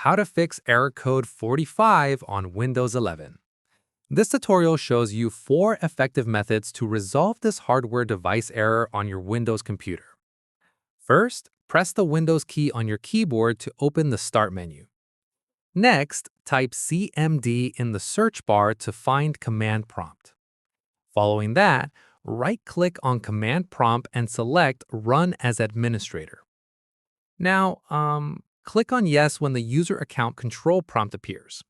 How to fix error code 45 on Windows 11. This tutorial shows you 4 effective methods to resolve this hardware device error on your Windows computer. First, press the Windows key on your keyboard to open the Start menu. Next, type CMD in the search bar to find Command Prompt. Following that, right-click on Command Prompt and select Run as Administrator. Now, click on Yes when the User Account Control prompt appears.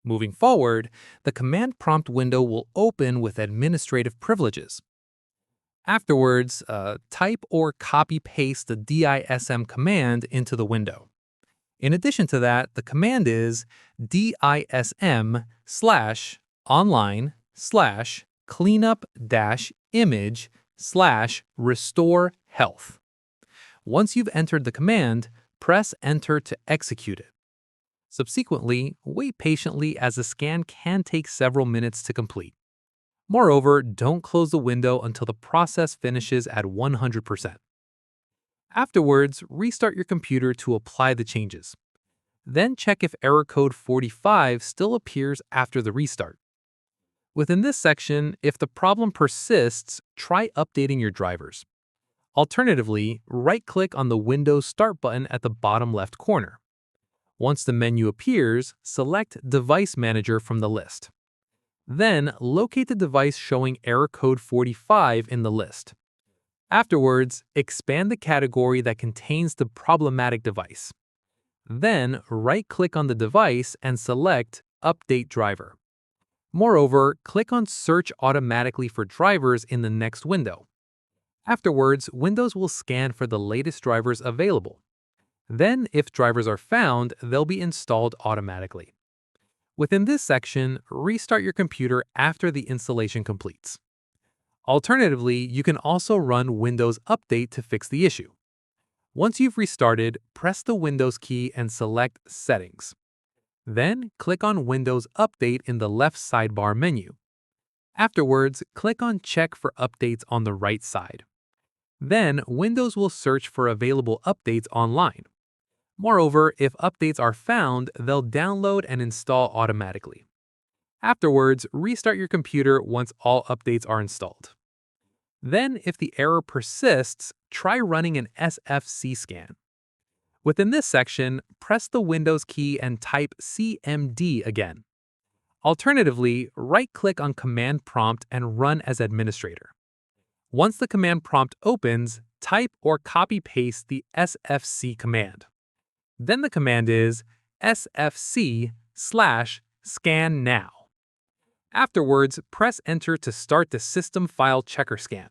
Moving forward, the Command Prompt window will open with administrative privileges. Afterwards, type or copy-paste the DISM command into the window. In addition to that, the command is dism/online/cleanup-image/restore health. Once you've entered the command, press Enter to execute it. Subsequently, wait patiently as the scan can take several minutes to complete. Moreover, don't close the window until the process finishes at 100%. Afterwards, restart your computer to apply the changes. Then check if error code 45 still appears after the restart. Within this section, if the problem persists, try updating your drivers. Alternatively, right-click on the Windows Start button at the bottom left corner. Once the menu appears, select Device Manager from the list. Then, locate the device showing error code 45 in the list. Afterwards, expand the category that contains the problematic device. Then, right-click on the device and select Update Driver. Moreover, click on Search automatically for drivers in the next window. Afterwards, Windows will scan for the latest drivers available. Then, if drivers are found, they'll be installed automatically. Within this section, restart your computer after the installation completes. Alternatively, you can also run Windows Update to fix the issue. Once you've restarted, press the Windows key and select Settings. Then, click on Windows Update in the left sidebar menu. Afterwards, click on Check for Updates on the right side. Then, Windows will search for available updates online. Moreover, if updates are found, they'll download and install automatically. Afterwards, restart your computer once all updates are installed. Then, if the error persists, try running an SFC scan. Within this section, press the Windows key and type CMD again. Alternatively, right-click on Command Prompt and Run as Administrator. Once the command prompt opens, type or copy-paste the SFC command. Then the command is sfc/scan now. Afterwards, press Enter to start the System File Checker scan.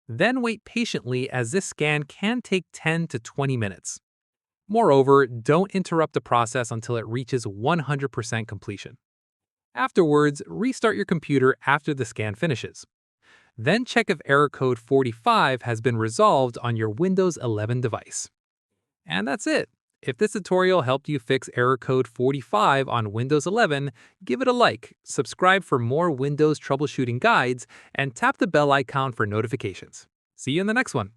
Then wait patiently as this scan can take 10 to 20 minutes. Moreover, don't interrupt the process until it reaches 100% completion. Afterwards, restart your computer after the scan finishes. Then check if error code 45 has been resolved on your Windows 11 device. And that's it. If this tutorial helped you fix error code 45 on Windows 11, give it a like, subscribe for more Windows troubleshooting guides, and tap the bell icon for notifications. See you in the next one.